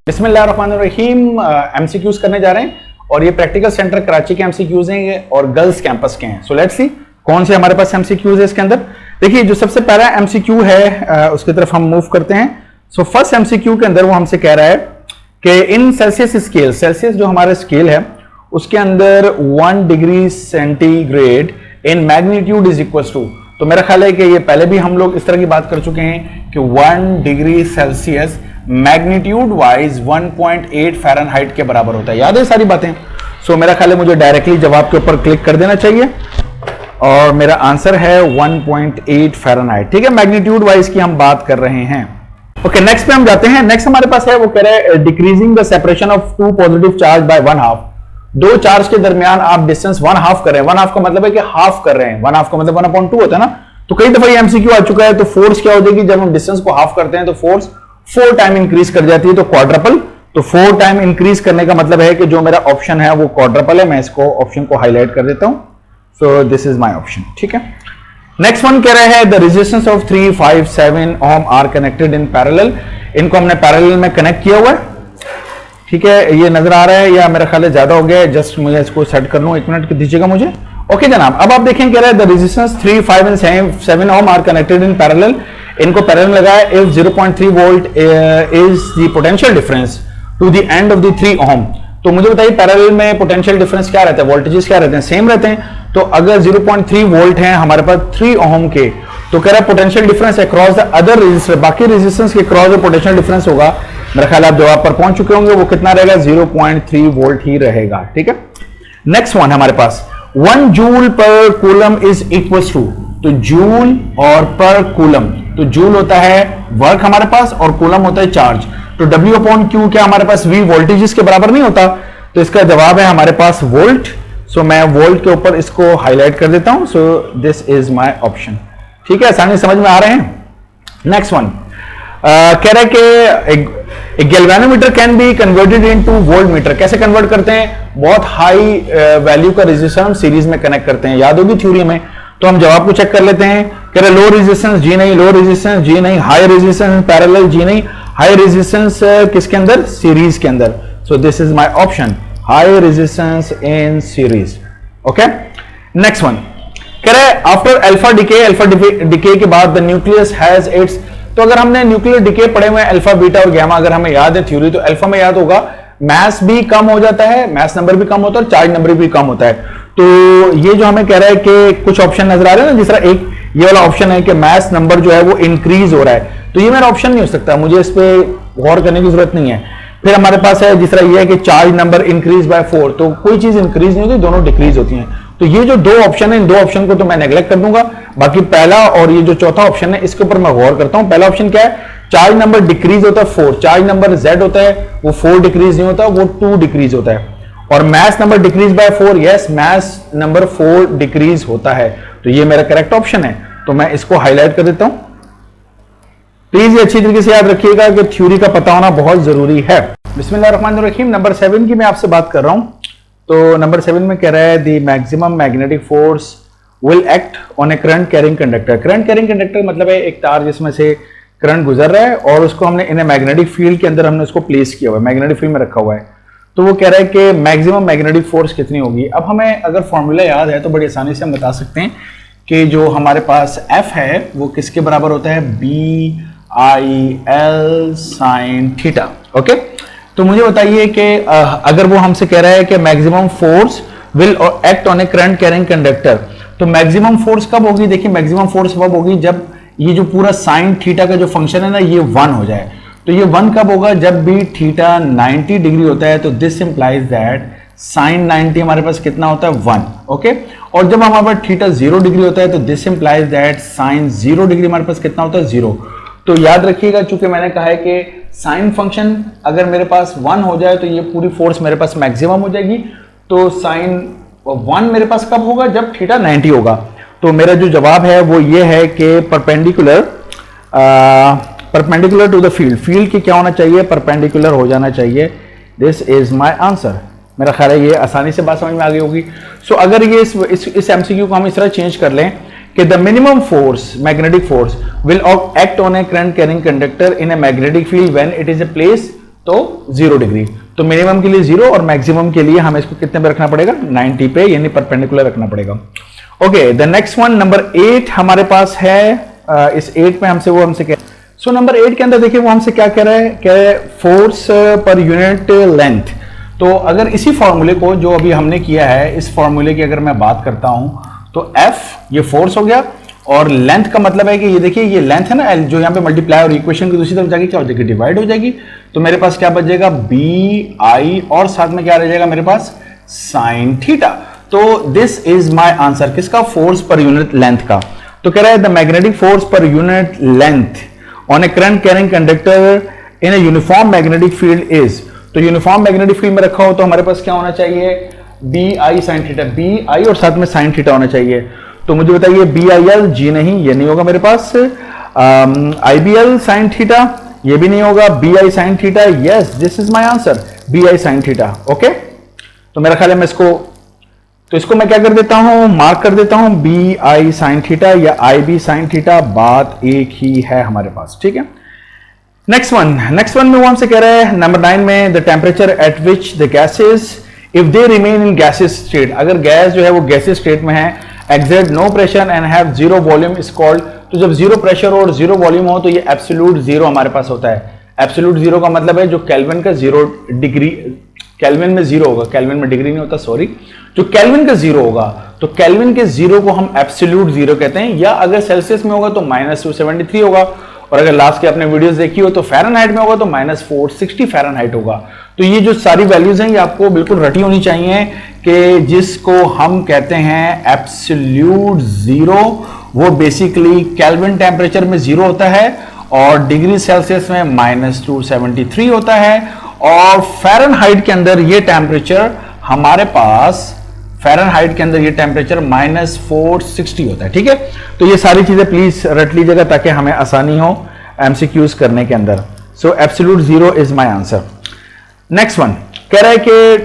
बिस्मिल्लाहिर्रहमानिर्रहीम एमसीक्यूज करने जा रहे हैं और ये प्रैक्टिकल सेंटर कराची के एमसीक्यूज हैं और गर्ल्स कैंपस के हैं। सो लेट्स सी कौन से हमारे पास एमसीक्यूज है इसके अंदर। देखिए जो सबसे पहला एमसीक्यू है उसकी तरफ हम मूव करते हैं। सो फर्स्ट एमसीक्यू के अंदर वो हमसे कह रहा है कि इन सेल्सियस स्केल, सेल्सियस जो हमारा स्केल है उसके अंदर 1 degree centigrade in magnitude is equal to, तो मेरा ख्याल है कि ये पहले भी हम लोग इस तरह की बात कर चुके हैं कि 1 degree Celsius magnitude wise 1.8 Fahrenheit के बराबर होता है। याद है सारी बातें। सो मेरा ख्याल है मुझे डायरेक्टली जवाब के ऊपर क्लिक कर देना चाहिए और मेरा आंसर है 1.8 फ़ारेनहाइट। ठीक है, मैग्नीट्यूड वाइज की हम बात कर रहे हैं। ओके, नेक्स्ट पे हम जाते हैं। नेक्स्ट हमारे पास है वो कह रहे हैं decreasing the separation of 2 positive charge by 1/2। दो चार्ज के दरमियान आप डिस्टेंस 1/2 कर रहे हैं। 1/2 का मतलब है कि हाफ कर रहे हैं। 1/2 का मतलब 1/2 होता है ना। तो कई दफा ये एमसीक्यू आ चुका है। तो फोर्स क्या हो जाएगी जब हम डिस्टेंस को हाफ करते हैं तो फोर्स 4 टाइम इंक्रीज कर जाती है, तो क्वाड्रपल। तो 4 टाइम इंक्रीज करने का मतलब है कि जो मेरा ऑप्शन है वो क्वाड्रपल है। मैं इसको ऑप्शन को हाईलाइट कर देता हूं। So this is my option. ठीक है, नेक्स्ट वन कह रहा है the resistance of 3, 5, 7 ohm are connected in parallel. इनको हमने पैरेलल में कनेक्ट किया हुआ है। ठीक है, ये नजर आ रहा है या मेरा ख्याल है ज्यादा हो गया है। जस्ट मुझे इसको सेट कर लूं, 1 मिनट दीजिएगा मुझे। ओके जनाब, अब आप देखें कह रहा है the resistance 3, 5 and 7 ohm are connected in parallel. इनको पैरेलल लगाया। If 0.3 volt is the potential difference to the end of the 3 ohm. तो मुझे बताइए पैरेलल में पोटेंशियल डिफरेंस क्या रहता है, वोल्टेजेस क्या रहते हैं, सेम रहते हैं। तो अगर 0.3 वोल्ट है हमारे पास 3 ओम के, तो कह रहा है potential difference across the other resistor, बाकी रेजिस्टेंस के क्रॉस जो पोटेंशियल डिफरेंस होगा, मेरा ख्याल आप जवाब पर पहुंच चुके होंगे, वो कितना रहेगा, 0.3 वोल्ट ही रहेगा। ठीक है, नेक्स्ट वन हमारे पास 1 joule per coulomb is equal to, तो जूल और पर कूलम, तो जूल होता है वर्क हमारे पास और कूलम होता है चार्ज। तो W/Q क्या हमारे पास V वोल्टेजेस के बराबर नहीं होता, तो इसका जवाब है हमारे पास वोल्ट। सो मैं वोल्ट के ऊपर इसको हाईलाइट कर देता हूं। So this is my option. ठीक है, आसानी समझ में आ रहे हैं। नेक्स्ट वन कह रहा है कि galvanometer can be converted into volt meter. कैसे कन्वर्ट करते हैं, बहुत हाई वैल्यू का रेजिस्टेंस हम सीरीज में कनेक्ट करते हैं, याद होगी थ्योरी में। तो हम जवाब को चेक कर लेते हैं। कह रहे लो रेजिस्टेंस जी नहीं, लो रेजिस्टेंस जी नहीं, हाई रेजिस्टेंस पैरेलल जी नहीं, हाई रेजिस्टेंस किसके अंदर, सीरीज के अंदर। सो this is my option, high resistance in series. Okay, next one कह रहे हैं आफ्टर अल्फा डिके के बाद द न्यूक्लियस हैज इट्स। तो अगर हमने न्यूक्लियर डिके पढ़े हुए अल्फा, बीटा और गैमा अगर हमें याद है थ्योरी, तो अल्फा में याद होगा मास भी कम हो जाता है, मास नंबर भी कम होता है और चार्ज नंबर भी कम होता है। तो ये जो हमें कह रहा है कि कुछ ऑप्शन नजर आ रहे हैं ना, जिस तरह एक ये वाला ऑप्शन है कि मास नंबर जो है वो इंक्रीज हो रहा है, तो ये मेरा ऑप्शन नहीं हो सकता, मुझे इस पे गौर करने की जरूरत नहीं है। फिर हमारे पास है जिस तरह ये है कि चार्ज नंबर इंक्रीज बाय 4, तो कोई चीज इंक्रीज नहीं होती, दोनों डिक्रीज होती हैं। तो ये जो दो ऑप्शन है, इन दो ऑप्शन को तो मैं नेग्लेक्ट कर दूंगा। बाकी पहला और ये जो चौथा ऑप्शन है इसके ऊपर मैं गौर करता हूं। पहला ऑप्शन क्या है, चार्ज नंबर डिक्रीज होता है 4, चार्ज नंबर Z होता है वो 4 डिक्रीज नहीं होता, वो 2 डिक्रीज होता है। और mass number decrease by 4, yes mass number 4 decrease होता है। तो ये मेरा करेक्ट ऑप्शन है, तो मैं इसको हाईलाइट कर देता हूं। प्लीज ये अच्छी तरीके से याद रखिएगा कि थ्योरी का पता होना बहुत जरूरी है। बिस्मिल्लाहिर्रहमानिर्रहीम, नंबर 7 की मैं आपसे बात कर रहा हूं। तो नंबर 7 में कह रहा है the maximum magnetic force will act on A current carrying conductor. Current carrying conductor मतलब है एक तार जिसमें से करंट गुजर रहा है और उसको हमने इन मैग्नेटिक फील्ड के अंदर हमने उसको प्लेस किया हुआ है, मैग्नेटिक फील्ड में रखा हुआ है। तो वो कह रहा है कि मैक्सिमम मैग्नेटिक फोर्स कितनी होगी। अब हमें अगर फॉर्मूला याद है तो बड़ी आसानी से हम बता सकते हैं कि जो हमारे पास F है वो किसके बराबर होता है, BIL sin थीटा। ओके, तो मुझे बताइए कि अगर वो हमसे कह रहा है कि maximum force will act on A current carrying conductor, तो मैक्सिमम फोर्स कब होगी। देखिए मैक्सिमम फोर्स कब होगी, जब ये जो पूरा साइन थीटा का जो फंक्शन है ना ये 1 हो जाए। तो ये 1 कब होगा, जब भी थीटा 90 डिग्री होता है। तो दिस इंप्लाइज दैट साइन 90 हमारे पास कितना होता है, 1। ओके, और जब हमारे पास थीटा 0 डिग्री होता है तो this implies that sine 0 degree हमारे पास कितना होता है, 0। तो याद रखिएगा, चूंकि मैंने कहा है कि साइन फंक्शन अगर मेरे पास 1 हो जाए तो ये पूरी फोर्स मेरे पास मैक्सिमम हो जाएगी। तो साइन 1 मेरे पास कब होगा, जब थीटा 90 होगा। तो मेरा जो जवाब है वो ये है कि perpendicular to the field, field की क्या होना चाहिए, परपेंडिकुलर हो जाना चाहिए। This is my answer. मेरा ख्याल है ये आसानी से बात समझ में आ गई होगी। सो अगर ये इस एमसीक्यू को हम इस तरह चेंज कर लें कि the minimum force, magnetic force, will act on a current carrying conductor in a magnetic field when it is placed तो 0 डिग्री। तो मिनिमम के लिए 0 और मैक्सिमम के लिए हमें इसको कितने पे रखना पड़ेगा, 90 पे, यानी परपेंडिकुलर रखना पड़ेगा। Okay, the next one number 8 हमारे पास है। इस 8 में हमसे कह, सो नंबर 8 के अंदर देखिए वो हमसे क्या कह रहा है, कह रहा है फोर्स पर यूनिट लेंथ। तो अगर इसी फॉर्मूले को जो अभी हमने किया है, इस फॉर्मूले की अगर मैं बात करता हूं तो F ये फोर्स हो गया, और लेंथ का मतलब है कि ये देखिए ये लेंथ है ना L, जो यहाँ पे मल्टीप्लाई और इक्वेशन की दूसरी तरफ जाके क्या हो जाएगी, डिवाइड हो जाएगी। तो मेरे पास क्या बच जाएगा, BI, और साथ में क्या रह जाएगा मेरे पास, साइन थीटा। तो दिस इज माय आंसर, किसका, फोर्स पर यूनिट लेंथ का। तो कह रहा है the magnetic force per unit length on A current carrying conductor in a uniform magnetic field is. तो यूनिफॉर्म मैग्नेटिक फील्ड में रखा हो तो हमारे पास क्या होना चाहिए, BI साइन थीटा, BI और साथ में साइन थीटा होना चाहिए। तो मुझे बताइए BIL, जी नहीं, ये नहीं होगा मेरे पास। IBL साइन थीटा, ये भी नहीं होगा। BI sine theta, yes this is my answer, BI sine theta. Okay, तो मेरा ख्याल है मैं इसको मैं क्या कर देता हूं, मार्क कर देता हूं, BI साइन थीटा या IB साइन थीटा, बात एक ही है हमारे पास, ठीक है। नेक्स्ट वन में वो हमसे कह रहा है नंबर 9 में, the temperature at which the gases if they remain in gases state, अगर गैस जो है वो गैसेस स्टेट में है, exert no pressure and have zero volume is called. तो जब जीरो प्रेशर और जीरो वॉल्यूम हो तो ये एब्सोल्यूट जीरो हमारे पास होता है। एब्सोल्यूट जीरो का मतलब है जो केल्विन का 0 डिग्री, केल्विन में 0 होगा, केल्विन में डिग्री नहीं होता, सॉरी, जो केल्विन का 0 होगा, तो केल्विन के 0 को हम एब्सोल्यूट जीरो कहते हैं। या अगर सेल्सियस में होगा तो -273 होगा, और अगर लास्ट के आपने वीडियोस देखी हो तो फ़ारेनहाइट में होगा तो -460 फ़ारेनहाइट होगा। तो ये जो सारी वैल्यूज हैं ये आपको बिल्कुल रटी होनी चाहिए, कि जिसको हम कहते हैं एब्सोल्यूट जीरो, वो बेसिकली केल्विन टेम्परेचर में 0 होता है और डिग्री सेल्सियस में -273 होता है, और फ़ारेनहाइट के अंदर ये टेम्परेचर हमारे पास, फ़ारेनहाइट के अंदर ये टेम्परेचर -460 होता है, ठीक है। तो ये सारी चीजें प्लीज रट लीजिएगा ताकि हमें आसानी हो एमसीक्यूज करने के अंदर। So absolute zero is my answer. Next one कह रहा है कि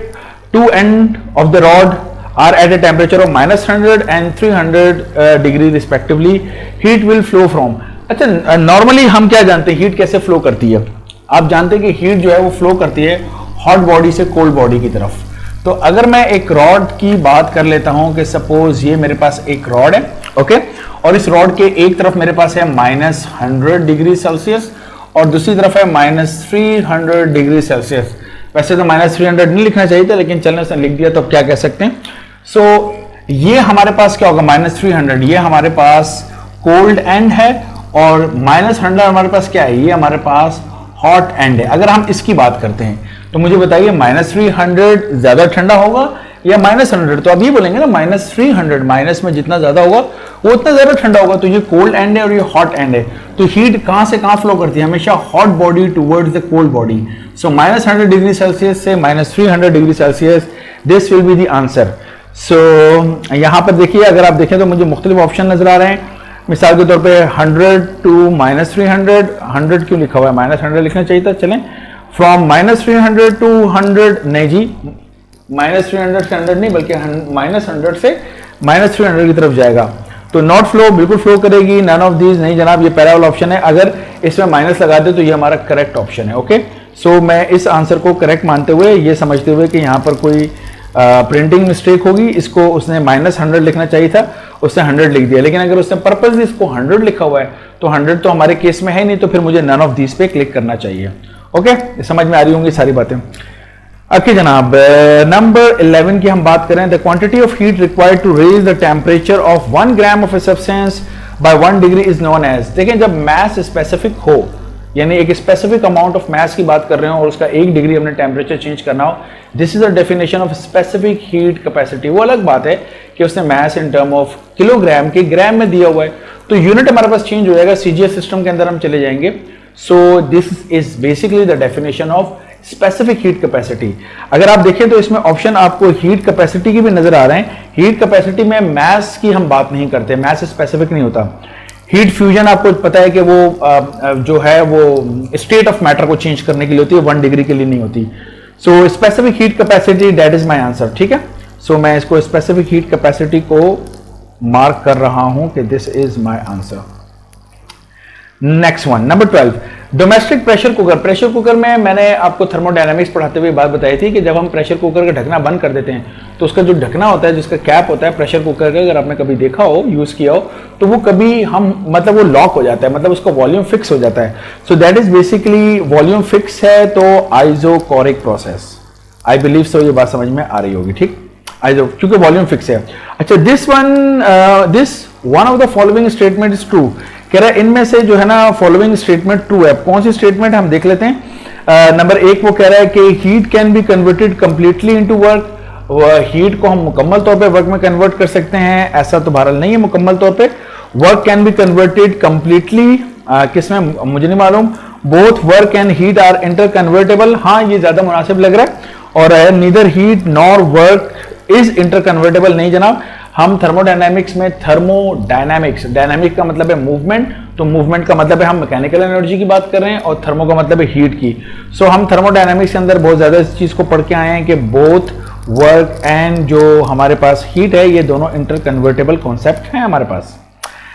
two end of the rod are at a temperature of -100 and 300 degree respectively, heat will flow from. अच्छा, नॉर्मली हम क्या जानते हैं हीट कैसे फ्लो करती है, आप जानते हैं कि हीट जो है वो फ्लो करती है हॉट बॉडी से कोल्ड बॉडी की तरफ। तो अगर मैं एक रॉड की बात कर लेता हूं कि सपोज ये मेरे पास एक रॉड है, ओके, और इस रॉड के एक तरफ मेरे पास है -100 डिग्री सेल्सियस और दूसरी तरफ है -300 डिग्री सेल्सियस। वैसे तो -300 नहीं लिखना चाहिए था, लेकिन चलने से लिख दिया तो अब क्या कह सकते हैं। सो ये हमारे पास क्या होगा, -300, ये हमारे पास कोल्ड एंड है, और -100 हमारे पास क्या है, ये हमारे पास हॉट एंड है। अगर हम इसकी बात करते हैं तो मुझे बताइए -300 ज्यादा ठंडा होगा या -100? तो अब ये बोलेंगे ना -300, माइनस में जितना ज्यादा होगा वो उतना ज्यादा ठंडा होगा। तो ये कोल्ड एंड है और ये हॉट एंड है। तो हीट कहां से कहां फ्लो करती है, हमेशा hot body towards the cold body. So -100 degree Celsius से -300 degree Celsius, this will be the answer. So यहां पर देखिए, अगर आप देखें तो मुझे मुख्तलिफ ऑप्शन नजर आ रहे हैं। मिसाल के तौर पे 100 टू -300, 100 क्यों लिखा हुआ है, -100 लिखना चाहिए था। चलें, फ्रॉम -300 टू 100, नहीं जी, -300 से 100 नहीं, बल्कि -100 से -300 की तरफ जाएगा। तो नॉट फ्लो, बिल्कुल फ्लो करेगी। नन ऑफ दीज, नहीं जनाब, ये पहला वाला ऑप्शन है। अगर इसमें माइनस लगा दे तो ये हमारा करेक्ट ऑप्शन है। ओके, सो मैं इस आंसर को करेक्ट मानते हुए, ये समझते हुए कि यहाँ पर कोई प्रिंटिंग मिस्टेक होगी, इसको उसने -100 लिखना चाहिए था, उसने 100 लिख दिया। लेकिन अगर उसने पर्पसली इसको 100 लिखा हुआ है तो 100 तो हमारे केस में है नहीं, तो फिर मुझे नन ऑफ दीज पे क्लिक करना चाहिए। ओके, समझ में आ रही होंगी सारी बातें। ओके जनाब, नंबर 11 की हम बात करें। The quantity of heat required to raise the temperature of 1 gram of a substance by 1 degree is known as. देखें, जब मैस स्पेसिफिक हो, यानी एक स्पेसिफिक अमाउंट ऑफ मैस की बात कर रहे हो और उसका 1 डिग्री हमने टेम्परेचर चेंज करना हो, this is a definition of specific heat capacity. वो अलग बात है कि उसने mass in term of kilogram के ग्राम में दिया हुआ है, तो यूनिट हमारे पास चेंज हो जाएगा। सीजीएस सिस्टम के अंदर हम चले जाएंगे। सो this is basically the definition of specific heat capacity. अगर आप देखें तो इसमें ऑप्शन आपको हीट कैपेसिटी की भी नजर आ रहे हैं। हीट कैपेसिटी में मैस की हम बात नहीं करते, मैस स्पेसिफिक नहीं होता। हीट फ्यूजन आपको पता है कि वो जो है वो स्टेट ऑफ मैटर को चेंज करने के लिए होती है, 1 डिग्री के लिए नहीं होती। So specific heat capacity, that is my answer, ठीक है। सो मैं इसको स्पेसिफिक हीट कैपेसिटी को मार्क कर रहा हूं कि this is my answer. Next one number 12, domestic pressure cooker. Pressure cooker में मैंने आपको थर्मोडायनामिक्स पढ़ाते हुए बात बताई थी कि जब हम प्रेशर कुकर का ढकना बंद कर देते हैं तो उसका जो ढकना होता है, जिसका कैप होता है प्रेशर कुकर का, अगर आपने कभी देखा हो, यूज किया हो, तो वो कभी मतलब वो लॉक हो जाता है, मतलब उसका वॉल्यूम फिक्स हो जाता है। So that is basically volume fix है तो isochoric process. I believe so, ये बात समझ में आ रही होगी, ठीक। आइसो क्योंकि वॉल्यूम फिक्स है। अच्छा, this one of the following statement is true. कह रहा है इनमें से जो है ना फॉलोइंग स्टेटमेंट ट्रू है। कौन सी स्टेटमेंट हम देख लेते हैं। नंबर 1 वो कह रहा है कि heat can be converted completely into work. Heat को हम मुकम्मल तौर पे वर्क में कन्वर्ट कर सकते हैं, ऐसा तो बहरहाल नहीं है मुकम्मल तौर पे। Work can be converted completely, किसमें मुझे नहीं मालूम। Both work and heat are interconvertible, हाँ ये ज्यादा मुनासिब लग रहा है। और neither heat nor work is interconvertible, नहीं जनाब। हम थर्मोडायनामिक्स में डायनामिक का मतलब है मूवमेंट, तो मूवमेंट का मतलब है हम मैकेनिकल एनर्जी की बात कर रहे हैं, और थर्मो का मतलब है हीट की। सो हम थर्मोडायनामिक्स के अंदर बहुत ज्यादा इस चीज को पढ़ के आए हैं कि बोथ वर्क एंड जो हमारे पास हीट है, ये दोनों इंटर कन्वर्टेबल कॉन्सेप्ट हैं हमारे पास।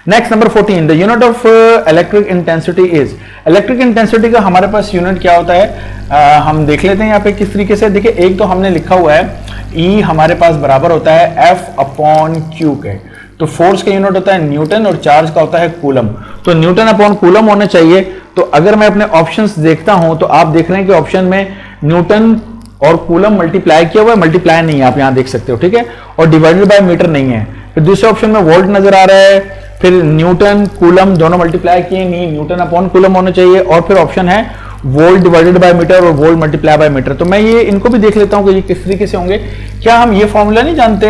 Next number 14, the unit of electric intensity is. Electric intensity का हमारे पास यूनिट क्या होता है, हम देख लेते हैं यहाँ पे किस तरीके से। देखिए, एक तो हमने लिखा हुआ है E हमारे पास बराबर होता है F/Q के, तो फोर्स का यूनिट होता है न्यूटन और चार्ज का होता है कूलम। तो न्यूटन अपॉन कूलम होना चाहिए। तो अगर मैं अपने ऑप्शंस देखता हूं तो आप देख रहे हैं कि ऑप्शन में न्यूटन और कूलम मल्टीप्लाई किया हुआ है, मल्टीप्लाई नहीं है, आप यहां देख सकते हो, ठीक है। और डिवाइडेड बाय मीटर नहीं है। फिर दूसरे ऑप्शन में वोल्ट नजर आ रहा है, फिर न्यूटन कूलम दोनों मल्टीप्लाई किए नहीं, न्यूटन अपॉन कूलम होना चाहिए। और फिर ऑप्शन है वोल्ट डिवाइडेड बाय मीटर और वोल्ट मल्टीप्लाई बाय मीटर। तो मैं ये इनको भी देख लेता हूं कि ये किस तरीके से होंगे। क्या हम ये फॉर्मूला नहीं जानते,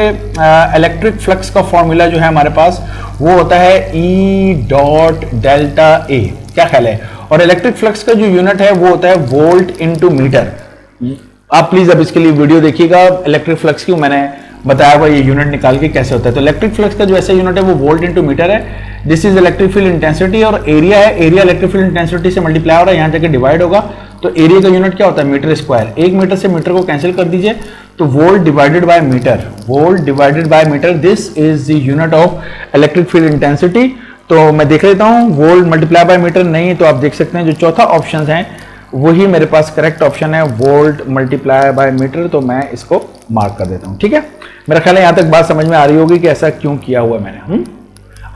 इलेक्ट्रिक फ्लक्स का फॉर्मूला जो है हमारे पास वो होता है E डॉट डेल्टा ए, क्या ख्याल है। और इलेक्ट्रिक फ्लक्स का जो यूनिट है वो होता है वोल्ट इंटू मीटर। आप प्लीज अब इसके लिए वीडियो देखिएगा इलेक्ट्रिक फ्लक्स की, मैंने बताया हुआ ये यूनिट निकाल के कैसे होता है। तो इलेक्ट्रिक फ्लक्स का जो ऐसा यूनिट है वो वोल्ट इंटू मीटर है। This is electric field intensity, और एरिया है, एरिया इलेक्ट्रिक फील्ड इंटेंसिटी से मल्टीप्लाई हो रहा है, यहां जाके डिवाइड होगा। तो एरिया का यूनिट क्या होता है, मीटर स्क्वायर। 1 मीटर से मीटर को कैंसिल कर दीजिए, तो volt divided by meter, volt divided by meter, this is the unit of electric field intensity. तो मैं देख लेता हूं, वोल्ट मल्टीप्लाई बाय मीटर नहीं, तो आप देख सकते हैं जो चौथा ऑप्शन है वही मेरे पास करेक्ट ऑप्शन है, वोल्ट मल्टीप्लाई बाय मीटर। तो मैं इसको मार्क कर देता हूं, ठीक है। मेरा ख्याल है यहां तक बात समझ में आ रही होगी कि ऐसा क्यों किया हुआ मैंने।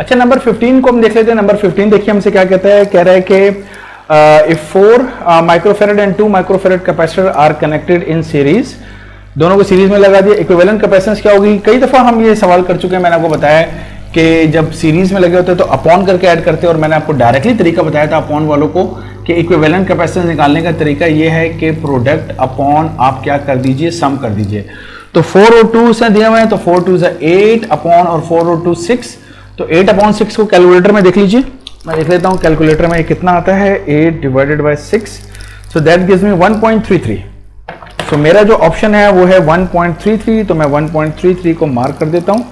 अच्छा, नंबर 15 को हम देख लेते हैं। नंबर 15 देखिए हमसे क्या कहता है, कह रहा है कि if 4 microfarad and 2 microfarad capacitor are connected in series, दोनों को सीरीज में लगा दिया, इक्विवेलेंट कैपेसिटेंस क्या होगी। कई दफा हम ये सवाल कर चुके हैं, मैंने आपको बताया कि जब सीरीज में लगे होते हैं तो अपॉन करके ऐड करते हैं, और मैंने आपको डायरेक्टली तरीका बताया था अपॉन वालों को कि इक्विवेलेंट कैपेसिटेंस निकालने का तरीका ये है कि प्रोडक्ट अपॉन आप क्या कर दीजिए, सम कर दीजिए। तो 4 और 2 से दिया हुआ है, तो 4 2 से 8 अपॉन और 4 और 2 6, तो 8/6 को कैलकुलेटर में देख लीजिए। मैं देख लेता हूं कैलकुलेटर में कितना आता है, 8 divided by 6, so that gives me 1.33। सो मेरा जो ऑप्शन है वो है 1.33, तो मैं 1.33 को मार्क कर देता हूं।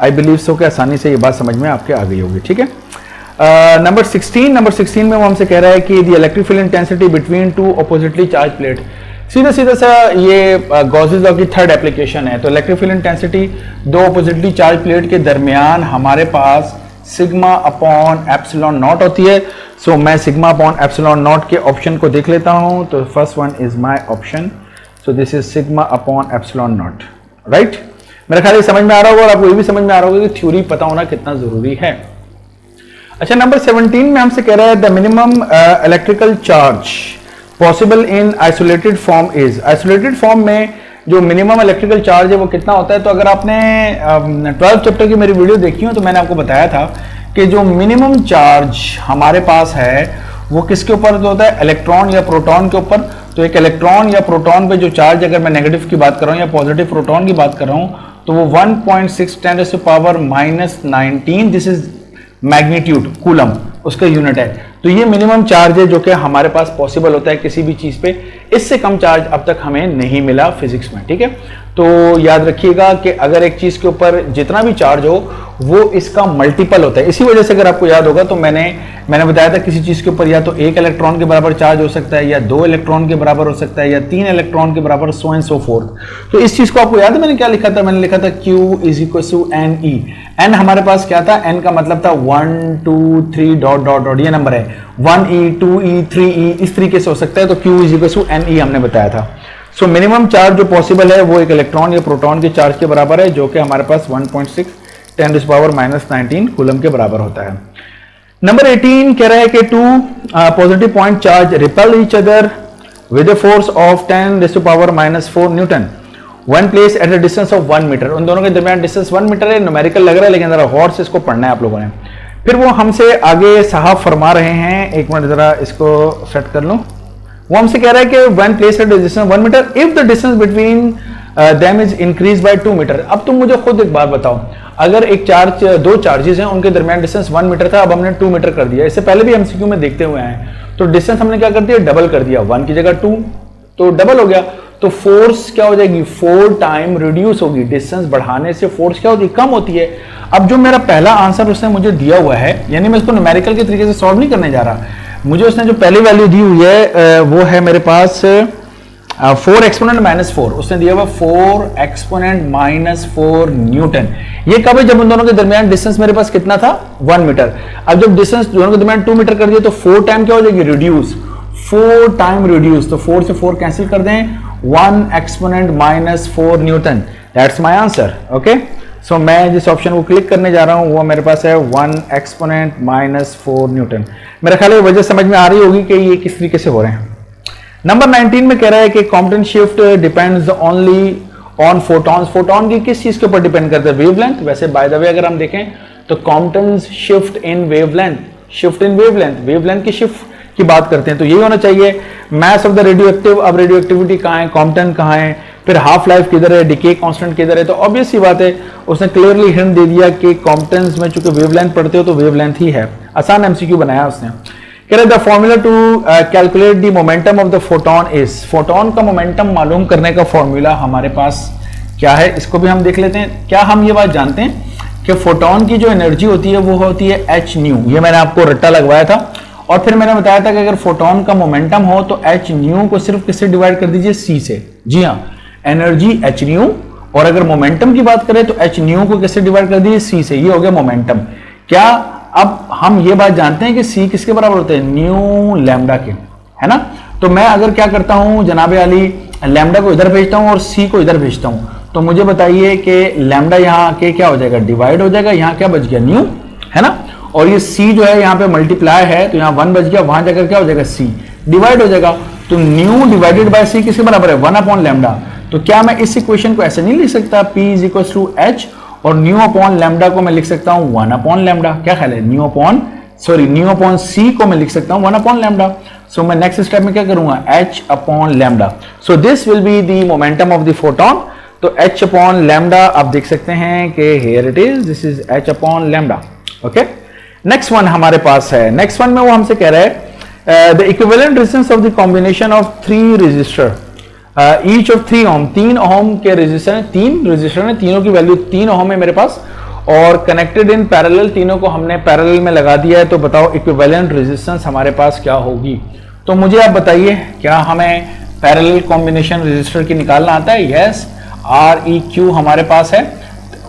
आई बिलीव सो कि आसानी से ये बात समझ में आपके आ गई होगी, ठीक है। नंबर 16 में वो हमसे कह रहा है कि the electric field intensity between 2 oppositely charge plate. सीधा सीधा सा ये गॉसेस लॉ की थर्ड एप्लीकेशन है। तो electric field intensity 2 oppositely charge plate के दरमियान हमारे पास सिग्मा अपॉन एप्सिलॉन नॉट होती है। सो मैं सिग्मा अपॉन एप्सिलॉन नॉट के ऑप्शन को देख लेता हूं। तो first one is my option, so this is sigma upon epsilon not, right. मेरा ख्याल समझ में आ रहा होगा, और आपको ये भी समझ में आ रहा होगा कि थ्योरी पता होना कितना जरूरी है। अच्छा, नंबर 17 में हमसे कह रहा है the minimum electrical charge possible in isolated form is. Isolated form में जो मिनिमम इलेक्ट्रिकल चार्ज है वो कितना होता है। तो अगर आपने 12th चैप्टर की मेरी वीडियो देखी हो तो मैंने आपको बताया था कि जो मिनिमम चार्ज हमारे पास है वो किसके ऊपर होता है, इलेक्ट्रॉन या प्रोटॉन के ऊपर। तो एक इलेक्ट्रॉन या प्रोटॉन पे जो चार्ज, अगर मैं नेगेटिव की बात कर रहा हूँ या पॉजिटिव प्रोटॉन की बात कर रहा हूँ, तो वो 1.6 × 10⁻⁻⁹ दिस इज मैग्नीट्यूड, कूलम उसका यूनिट है। तो ये मिनिमम चार्ज है जो कि हमारे पास पॉसिबल होता है किसी भी चीज पे। इससे कम चार्ज अब तक हमें नहीं मिला फिजिक्स में, ठीक है। तो याद रखिएगा कि अगर एक चीज के ऊपर जितना भी चार्ज हो वो इसका मल्टीपल होता है। इसी वजह से अगर आपको याद होगा तो मैंने मैंने बताया था किसी चीज के ऊपर या तो एक इलेक्ट्रॉन के बराबर चार्ज हो सकता है, या 2 इलेक्ट्रॉन के बराबर हो सकता है, या 3 इलेक्ट्रॉन के बराबर, सो एंड सो फोर्थ। तो इस चीज को आपको याद है मैंने क्या लिखा था? मैंने लिखा था Q is equal to n e. N हमारे पास क्या था? एन का मतलब था 1 2 3 डॉट डॉट डॉट, ये नंबर है 1e 2e 3e, इस तरीके से हो सकता है। तो Q is equal to n e हमने बताया था। सो मिनिमम चार्ज जो पॉसिबल है वो एक इलेक्ट्रॉन या प्रोटॉन के चार्ज के बराबर है, जो कि हमारे पास 1.6 10⁻⁻19 कूलम के बराबर होता है। नंबर 18 कह रहा है कि two positive point charge repel each other with a force of 10⁻⁻4 newton when place at a distance of 1 meter. उन दोनों के दरमियान डिस्टेंस 1 मीटर है। न्यूमेरिकल लग रहा है लेकिन जरा गौर से इसको पढ़ना है आप लोगों ने। फिर वो हमसे आगे साहब फरमा रहे हैं, एक मिनट जरा इसको सेट कर लूं। वो हमसे कह रहा है कि when place at distance 1 meter if the distance between them is increase by 2 meter. अब तुम मुझे खुद एक बात बताओ, अगर एक चार्ज, दो चार्जेस हैं, उनके दरमियान डिस्टेंस 1 मीटर था, अब हमने 2 मीटर कर दिया। इससे पहले भी एमसीक्यू में देखते हुए हैं, तो डिस्टेंस हमने क्या कर दिया? डबल कर दिया। 1 की जगह 2 तो डबल हो गया। तो फोर्स क्या हो जाएगी? 4 टाइम रिड्यूस होगी। डिस्टेंस बढ़ाने से फोर्स क्या होती है? कम होती है। अब जो मेरा पहला आंसर उसने मुझे दिया हुआ है, यानी मैं इसको न्यूमेरिकल के तरीके से सॉल्व नहीं करने जा रहा, मुझे उसने जो पहली वैल्यू दी हुई है वो है मेरे पास 4 एक्सपोनेंट माइनस 4। उसने दिया हुआ 4 एक्सपोनेंट माइनस 4 न्यूटन। ये कब है? जब उन दोनों के दरमियान डिस्टेंस मेरे पास कितना था? 1 मीटर। अब जब डिस्टेंस दोनों के दरमियान 2 मीटर कर दिया तो 4 टाइम क्या हो जाएगी? रिड्यूस। 4 टाइम रिड्यूस, तो 4 से 4 कैंसिल कर दें, 1 exponent minus 4 newton. That's my answer. Okay, so मैं जिस ऑप्शन को क्लिक करने जा रहा हूं वो मेरे पास है 1 एक्सपोनेंट माइनस 4 न्यूटन। मेरा ख्याल है वजह समझ में आ रही होगी कि ये किस तरीके से हो रहे हैं। नंबर 19 में कह रहा है कि Compton shift depends only on photons. Photon की किस चीज के ऊपर डिपेंड करता है? वेवलेंथ। वैसे बाय द वे अगर हम देखें तो Compton shift in wavelength, shift in wavelength, wavelength की शिफ्ट की बात करते हैं तो यही होना चाहिए। Mass of the radio active, अब रेडियो एक्टिविटी कहाँ है, कॉम्पटन कहाँ है, फिर हाफ लाइफ किधर है, डिके कांस्टेंट किधर है। तो ऑब्वियस सी बात है, उसने क्लियरली हिंट दे दिया कि कॉम्पटेंस में चूंकि वेवलेंथ पढ़ते हो तो वेवलेंथ ही है। आसान एमसीक्यू बनाया उसने। कह रहे the formula to calculate the momentum of the photon is. Photon का मोमेंटम मालूम करने का फॉर्मूला हमारे पास क्या है, इसको भी हम देख लेते हैं। क्या हम ये बात जानते हैं कि फोटोन की जो एनर्जी होती है वो होती है एच न्यू। ये मैंने आपको रट्टा लगवाया था और फिर मैंने बताया था कि अगर फोटोन का मोमेंटम हो तो एच न्यू को सिर्फ किससे डिवाइड कर दीजिए? सी से। जी हाँ, एनर्जी एच न्यू, और अगर मोमेंटम की बात करें तो एच न्यू को किससे डिवाइड कर दीजिए? सी से। ये हो गया मोमेंटम। क्या अब हम ये बात जानते हैं कि सी किसके बराबर होते हैं? न्यू लैम्डा के, है ना। तो मैं अगर क्या करता हूं जनाबे अली, लैम्डा को इधर भेजता हूं और सी को इधर भेजता हूं, तो मुझे बताइए कि लैम्डा यहाँ के क्या हो जाएगा? डिवाइड हो जाएगा। यहाँ क्या बच गया? न्यू, है ना। और ये सी जो है यहाँ पे मल्टीप्लाई है तो यहाँ 1 बच गया, वहां जाकर क्या हो जाएगा? सी डिवाइड हो जाएगा। तो न्यू डिवाइडेड बाय सी किसके बराबर है? 1 अपॉन लैम्डा। तो क्या मैं इस इक्वेशन को ऐसे नहीं लिख सकता? P is equal to h और न्यू अपॉन लैम्डा को मैं लिख सकता हूं 1 अपॉन लैम्डा। क्या ख्याल है? न्यू अपॉन सी को मैं लिख सकता हूं 1 अपॉन लैम्डा। सो मैं नेक्स्ट स्टेप में क्या करूंगा? h upon lambda. So this will be the momentum of the photon. तो h अपॉन लैम्डा आप देख सकते हैं कि here it is, this is h upon lambda. Okay, next one हमारे पास है। नेक्स्ट वन में वो हमसे कह रहा है the equivalent resistance of the combination of 3 resistor each of 3 ohm. 3 ohm के रेजिस्टर है, 3 रेजिस्टर है, तीनों की वैल्यू 3 ओम है मेरे पास और कनेक्टेड इन पैरेलल, तीनों को हमने पैरेलल में लगा दिया है। तो बताओ इक्विवेलेंट रेजिस्टेंस हमारे पास क्या होगी? तो मुझे आप बताइए, क्या हमें पैरेलल कॉम्बिनेशन रेजिस्टर की निकालना आता है? यस, आर ई क्यू हमारे पास है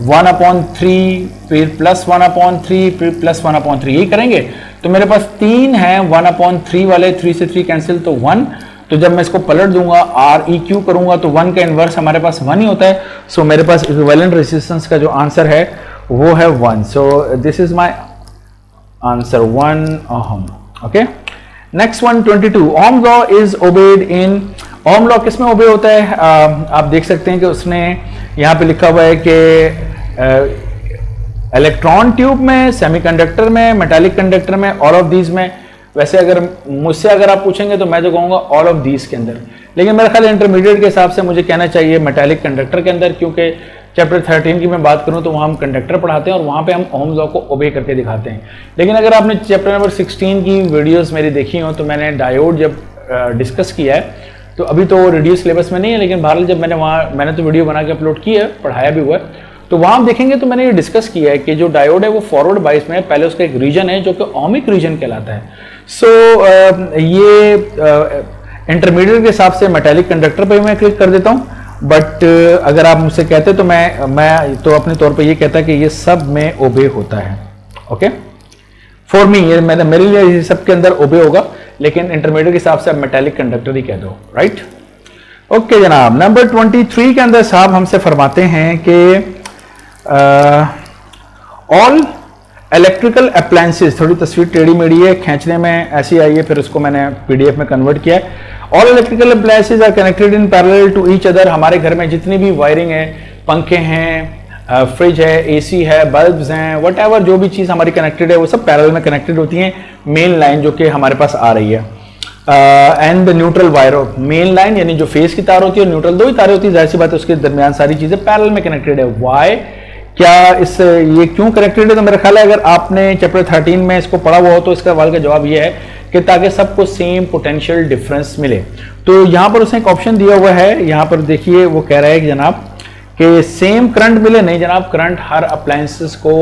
1/3, फिर प्लस 1/3, फिर प्लस 1/3, यही करेंगे। तो मेरे पास 3 है 1/3 वाले, 3 से 3 कैंसिल तो 1। तो जब मैं इसको पलट दूंगा आर ई क्यू करूंगा तो 1 का इनवर्स हमारे पास 1 ही होता है। सो मेरे पास इक्विवेलेंट रेजिस्टेंस का जो आंसर है वो है 1। So this is my answer 1 ohm. Okay, next one 22। Ohm law is obeyed in. Ohm law किस में ओबे होता है? आप देख सकते हैं कि उसने यहाँ पे लिखा हुआ है कि इलेक्ट्रॉन ट्यूब में, सेमीकंडक्टर में, मेटालिक कंडक्टर में, ऑल ऑफ दीज में। वैसे अगर मुझसे अगर आप पूछेंगे तो मैं तो कहूँगा ऑल ऑफ दीज के अंदर, लेकिन मेरा ख्याल इंटरमीडिएट के हिसाब से मुझे कहना चाहिए मेटालिक कंडक्टर के अंदर, क्योंकि चैप्टर 13 की मैं बात करूं तो वहाँ हम कंडक्टर पढ़ाते हैं और वहाँ पे हम ओम लॉ को ओबे करके दिखाते हैं। लेकिन अगर आपने चैप्टर नंबर 16 की वीडियोस मेरी देखी हो तो मैंने डायोड जब डिस्कस किया है, तो अभी तो रिड्यूस सिलेबस में नहीं है, लेकिन बहरहाल जब मैंने तो वीडियो बना के अपलोड की है, पढ़ाया भी हुआ है, तो वहां आप देखेंगे तो मैंने ये डिस्कस किया है कि जो डायोड है वो फॉरवर्ड बायस में है, पहले उसका एक रीजन है जो कि ओमिक रीजन कहलाता है। सो ये इंटरमीडिएट के हिसाब से मेटालिक कंडक्टर पे मैं क्लिक कर देता हूं, बट अगर आप मुझसे कहते तो मैं तो अपने तौर पे ये कहता कि ये सब में ओबे होता है। ओके, फॉर मी, ये मेरे लिए ये सब के अंदर ओबे होगा, लेकिन इंटरमीडिएट के हिसाब से आप मेटालिक कंडक्टर ही कह दो, राइट। ओके जनाब, नंबर 23 के अंदर साहब हमसे फरमाते हैं कि ऑल इलेक्ट्रिकल अप्लायंसेस, थोड़ी तस्वीर टेढ़ी मेढ़ी है, खींचने में ऐसी आई है, फिर उसको मैंने पीडीएफ में कन्वर्ट किया है। All electrical appliances are connected in parallel to each other. हमारे घर में जितनी भी वायरिंग है, पंखे हैं, फ्रिज है, एसी है, बल्ब्स हैं, व्हाटएवर जो भी चीज़ हमारी कनेक्टेड है वो सब पैरेलल में कनेक्टेड होती हैं। मेन लाइन जो कि हमारे पास आ रही है and neutral wire, main line यानी जो फेस की तार होती है और न्यूट्रल, दो ही तारें होती है, जाहिर सी बात है उसके दरमियान सारी चीज़ें पैरेलल में कनेक्टेड है। वाई, क्या इस ये क्यों कनेक्टेड है? तो मेरा ख्याल है अगर आपने चैप्टर 13 में इसको पढ़ा हुआ हो तो इसका सवाल का जवाब ये है कि ताकि सबको सेम पोटेंशियल डिफरेंस मिले। तो यहाँ पर उसने एक ऑप्शन दिया हुआ है, यहाँ पर देखिए वो कह रहा है कि जनाब कि सेम करंट मिले। नहीं जनाब, करंट हर अप्लायंसेस को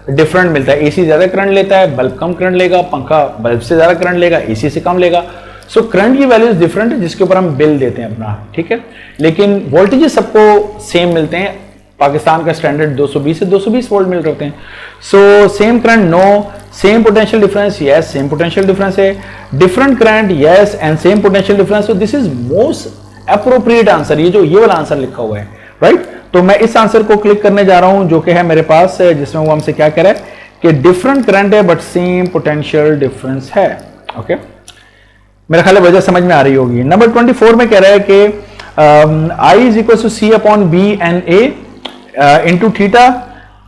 डिफरेंट मिलता है। एसी ज्यादा करंट लेता है, बल्ब कम करंट लेगा, पंखा बल्ब से ज्यादा करंट लेगा, एसी से कम लेगा। सो करंट की वैल्यूज डिफरेंट है जिसके ऊपर हम बिल देते हैं अपना, ठीक है, लेकिन वोल्टेजेस सबको सेम मिलते हैं। पाकिस्तान का स्टैंडर्ड 220 से 220 वोल्ट मिल रहे हैं। So same current, no. Same potential difference, yes same potential difference है। Different current, yes, and same potential difference. So this is most appropriate answer, ये वाला आंसर लिखा हुआ है, राइट। तो मैं इस आंसर को क्लिक करने जा रहा हूं जो कि है मेरे पास, जिसमें वो हमसे क्या कह रहा है कि डिफरेंट करंट है बट सेम पोटेंशियल डिफरेंस है। ओके, मेरा ख्याल है वजह समझ में आ रही होगी। नंबर 24 में कह रहा है कि I is equal to C upon B N A into theta.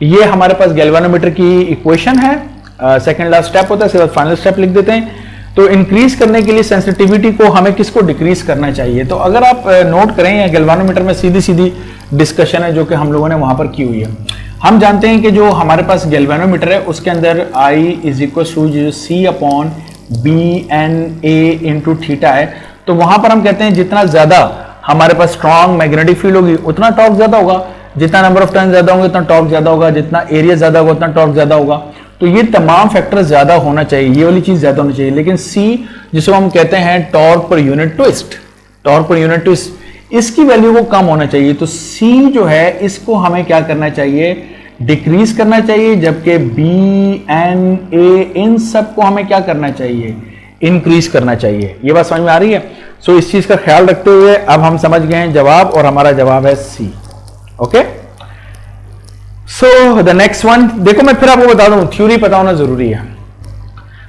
ये हमारे पास गैल्वेनोमीटर की इक्वेशन है, सेकंड लास्ट स्टेप होता है, इसके बाद फाइनल स्टेप लिख देते हैं। तो इंक्रीज करने के लिए सेंसिटिविटी को हमें किसको डिक्रीज करना चाहिए? तो अगर आप नोट करें, गैल्वेनोमीटर में सीधी सीधी डिस्कशन है जो कि हम लोगों ने वहां पर की हुई है। हम जानते हैं कि जो हमारे पास गैल्वेनोमीटर है उसके अंदर I is equal to C upon B N A into theta है। तो वहां पर हम कहते हैं जितना ज्यादा हमारे पास स्ट्रॉन्ग मैग्नेटिक फील्ड होगी उतना टॉर्क ज्यादा होगा, जितना नंबर ऑफ टर्न ज्यादा होंगे उतना टॉर्क ज्यादा होगा, जितना एरिया ज्यादा होगा उतना टॉर्क ज्यादा होगा। तो ये तमाम फैक्टर ज्यादा होना चाहिए, ये वाली चीज ज्यादा होनी चाहिए। लेकिन सी, जिसको हम कहते हैं torque per unit twist, torque per unit twist, इसकी वैल्यू को कम होना चाहिए। तो सी जो है इसको हमें क्या करना चाहिए? डिक्रीज करना चाहिए, जबकि बी एन ए इन सब को हमें क्या करना चाहिए? इंक्रीज करना चाहिए। ये बात समझ में आ रही है? सो इस चीज का ख्याल रखते हुए अब हम समझ गए हैं जवाब, और हमारा जवाब है C. Okay, so the next one, देखो मैं फिर आपको बता दूं, थ्योरी पता होना जरूरी है।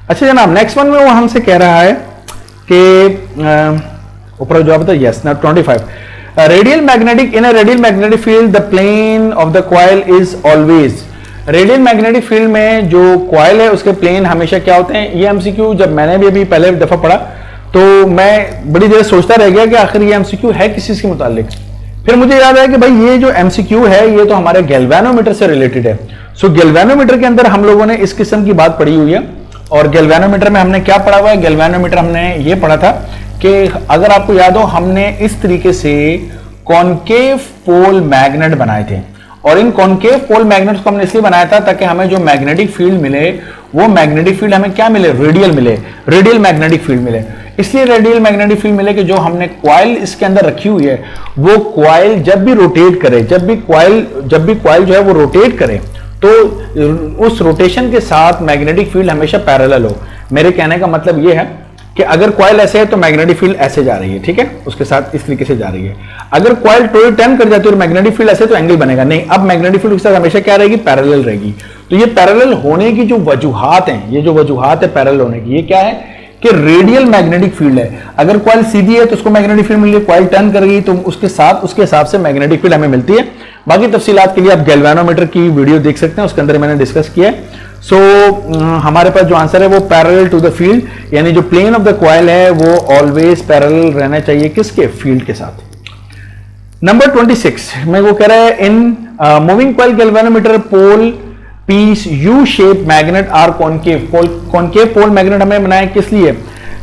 अच्छा जनाब, नेक्स्ट वन में वो हमसे कह रहा है कि ऊपर जवाब था यस ना 25। Radial magnetic, in a radial magnetic field the plane of the coil is always. Radial magnetic field में जो कॉइल है उसके प्लेन हमेशा क्या होते हैं? ये एमसीक्यू जब मैंने भी अभी पहले दफा पढ़ा तो मैं बड़ी देर सोचता रह गया कि आखिर ये एमसीक्यू है किस चीज के मुतालिक। फिर मुझे याद आया कि भाई ये जो एमसीक्यू है ये तो हमारे गैल्वेनोमीटर से रिलेटेड है। सो गैल्वेनोमीटर के अंदर हम लोगों ने इस किस्म की बात पढ़ी हुई है, और गैल्वेनोमीटर में हमने क्या पढ़ा हुआ है? गैल्वेनोमीटर हमने ये पढ़ा था कि अगर आपको याद हो हमने इस तरीके से कॉनकेव पोल मैग्नेट बनाए थे, और इन कॉनकेव पोल मैग्नेट्स को हमने इसलिए बनाया था ताकि हमें जो मैग्नेटिक फील्ड मिले वो मैग्नेटिक फील्ड हमें क्या मिले? रेडियल मिले, रेडियल मैग्नेटिक फील्ड मिले। इसलिए रेडियल मैग्नेटिक फील्ड मिले कि जो हमने कॉइल इसके अंदर रखी हुई है वो कॉइल जब भी रोटेट करे, जब भी कॉइल जो है वो रोटेट करे तो उस रोटेशन के साथ मैग्नेटिक फील्ड हमेशा पैरेलल हो। मेरे कहने का मतलब ये है कि अगर कॉइल ऐसे है तो मैग्नेटिक फील्ड ऐसे जा रही है, ठीक है, उसके साथ इस तरीके से जा रही है। अगर कॉइल टर्न कर जाती है और मैग्नेटिक फील्ड ऐसे तो एंगल बनेगा नहीं, अब मैग्नेटिक फील्ड के साथ हमेशा क्या रहेगी? पैरेलल रहेगी। तो ये पैरेलल होने की जो वजूहात हैं, ये जो वजूहात है पैरेलल होने की, ये क्या है कि रेडियल मैग्नेटिक फील्ड है। अगर कॉइल सीधी है तो उसको मैग्नेटिक फील्ड मिल गई, कॉइल टर्न कर गई तो उसके साथ उसके हिसाब से मैग्नेटिक फील्ड हमें मिलती है। बाकी तफसीलात के लिए आप गैल्वेनोमीटर की वीडियो देख सकते हैं, उसके अंदर मैंने डिस्कस किया है। सो हमारे पास जो आंसर है वो पैरेलल टू द फील्ड, यानी जो प्लेन ऑफ द कॉइल है वो ऑलवेज पैरेलल रहना चाहिए किसके? फील्ड के साथ। नंबर 26 में वो कह रहा है in moving coil galvanometer pole piece U shape magnet are concave. Concave pole magnet हमें बनाया किस लिए?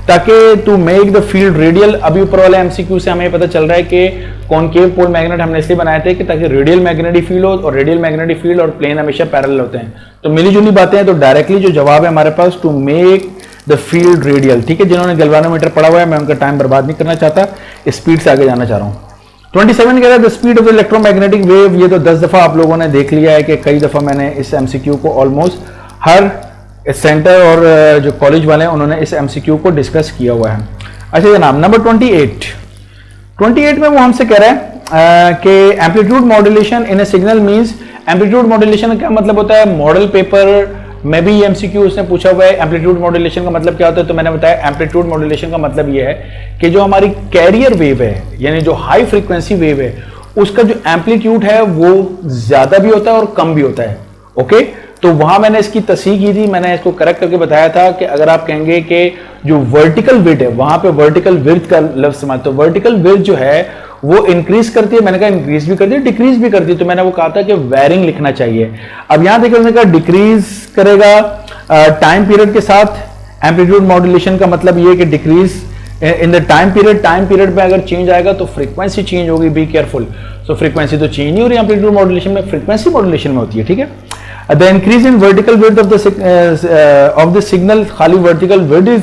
ताकि to make the field radial. अभी ऊपर वाले एमसीक्यू से हमें पता चल रहा है कि कॉनकेव पोल मैग्नेट हमने इसलिए बनाए थे कि ताकि रेडियल मैग्नेटिक फील्ड हो, और रेडियल मैग्नेटिक फील्ड और प्लेन हमेशा पैरेलल होते हैं, तो मिली जुली बातें हैं। तो डायरेक्टली जो जवाब है हमारे पास, to make the field radial. ठीक है, जिन्होंने गैल्वानोमीटर पढ़ा हुआ है, मैं उनका टाइम बर्बाद नहीं करना चाहता, स्पीड से आगे जाना चाह रहा हूँ। 27 कह रहा है the speed of electromagnetic wave. ये तो 10 दफा आप लोगों ने देख लिया है कि कई दफा मैंने इस एमसीक्यू को ऑलमोस्ट हर सेंटर और जो कॉलेज वाले हैं उन्होंने इस एमसीक्यू को डिस्कस किया हुआ है। अच्छा जनाब, नंबर 28 में वो हमसे कह रहा है कि एम्पलीट्यूड मॉड्यूलेशन इन ए सिग्नल मींस, एम्पलीट्यूड मॉड्यूलेशन का मतलब होता है, मॉडल पेपर में भी एमसीक्यू उसने पूछा हुआ है एम्पलीट्यूड मॉड्यूलेशन का मतलब क्या होता है। तो मैंने बताया एम्पलीट्यूड मॉड्यूलेशन का मतलब ये है कि जो हमारी कैरियर वेव है, यानी जो हाई फ्रीक्वेंसी वेव है, उसका जो एम्पलीट्यूड है वो ज्यादा भी होता है और कम भी होता है। ओके, तो वहां मैंने इसकी तस्हीह की थी, मैंने इसको करेक्ट करके बताया था कि अगर आप कहेंगे कि जो वर्टिकल विड्थ है, वहां पे वर्टिकल विड्थ का लफ्ज इस्तेमाल, तो वर्टिकल विड्थ जो है वो इंक्रीज करती है, मैंने कहा इंक्रीज भी करती है, डिक्रीज भी करती है, तो मैंने वो कहा था कि वेरिंग लिखना चाहिए। अब यहां देखिए उन्होंने कहा डिक्रीज करेगा टाइम पीरियड के साथ। एम्पलीट्यूड मॉड्यूलेशन का मतलब ये कि decrease in the time period में अगर चेंज आएगा तो फ्रीक्वेंसी चेंज होगी, बी केयरफुल। सो फ्रीक्वेंसी तो चेंज नहीं हो रही एम्पलीट्यूड मॉड्यूलेशन में, फ्रीक्वेंसी मॉड्यूलेशन में होती है। ठीक है, the increase in vertical width of the signal, खाली वर्टिकल विड्थ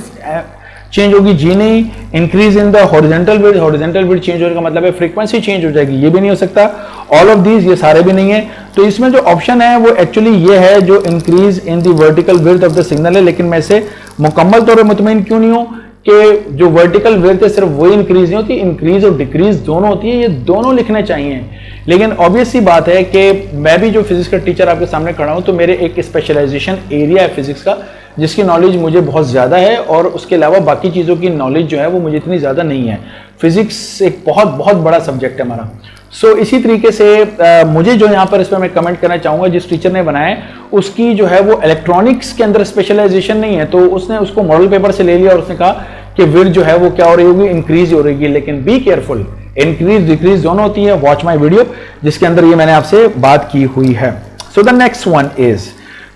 चेंज होगी, जी नहीं। Increase in the horizontal width change होने का मतलब है फ्रीक्वेंसी चेंज हो जाएगी, ये भी नहीं हो सकता। ऑल ऑफ दीज, ये सारे भी नहीं है। तो इसमें जो ऑप्शन है वो एक्चुअली ये है जो increase in the vertical width of the signal है, लेकिन मैं इसे मुकम्मल तौर पर मुतमईन क्यों नहीं हूं कि जो वर्टिकल विड्थ है सिर्फ वही इंक्रीज नहीं होती, इंक्रीज और डिक्रीज दोनों होती है, ये दोनों लिखने चाहिए। लेकिन ऑब्वियस सी बात है कि मैं भी जो फिजिक्स का टीचर आपके सामने खड़ा हूं, तो मेरे एक स्पेशलाइजेशन एरिया है फिजिक्स का, जिसकी नॉलेज मुझे बहुत ज़्यादा है, और उसके अलावा बाकी चीज़ों की नॉलेज जो है वो मुझे इतनी ज़्यादा नहीं है। फिजिक्स एक बहुत बहुत बड़ा सब्जेक्ट है हमारा। सो इसी तरीके से मुझे जो यहाँ पर इस पर मैं कमेंट करना चाहूँगा, जिस टीचर ने बनाया है उसकी जो है वो इलेक्ट्रॉनिक्स के अंदर स्पेशलाइजेशन नहीं है, तो उसने उसको मॉडल पेपर से ले लिया और उसने कहा कि विड्थ जो है वो क्या हो रही होगी, इंक्रीज हो रही है। लेकिन बी केयरफुल, इंक्रीज डिक्रीज दोनों होती है। वॉच माई वीडियो जिसके अंदर ये मैंने आपसे बात की हुई है। So the next one is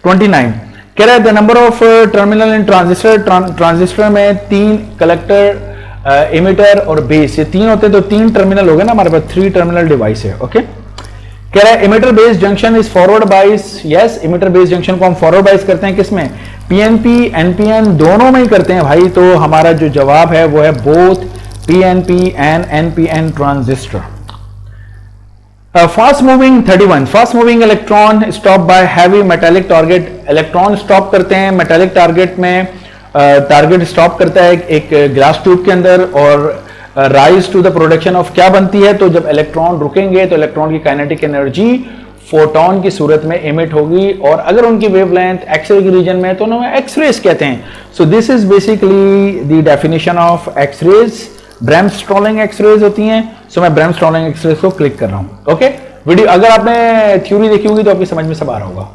29, कह रहा है the number of terminal in transistor में 3 कलेक्टर, इमिटर और बेस, ये 3 होते हैं, तो 3 टर्मिनल हो गए ना हमारे पास, 3 टर्मिनल डिवाइस है। ओके, कह रहा है emitter base junction is forward बाइस। यस, इमिटर बेस जंक्शन को हम फॉरवर्ड बाइस करते हैं किसमें, पीएनपी एनपीएन दोनों में ही करते हैं भाई। तो हमारा जो जवाब है वो है both PNP and NPN transistor. Fast moving 31, fast moving electron stop by heavy metallic target. Electron stop करते हैं मेटालिक टारगेट में, टारगेट स्टॉप करता है एक ग्लास ट्यूब के अंदर, और rise to the production of क्या बनती है, तो जब इलेक्ट्रॉन रुकेंगे तो इलेक्ट्रॉन की काइनेटिक एनर्जी फोटोन की सूरत में इमिट होगी, और अगर उनकी वेवलेंथ एक्सरे की रीजन में तो उन्हें एक्सरेज कहते हैं। So this is basically the definition of X rays. Bremsstrahlung X rays होती हैं। सो मैं ब्रैमस्ट्रॉलिंग एक्सरेज को क्लिक कर रहा हूं। ओके, वीडियो अगर आपने थ्योरी देखी होगी तो आपकी समझ में सब आ रहा होगा।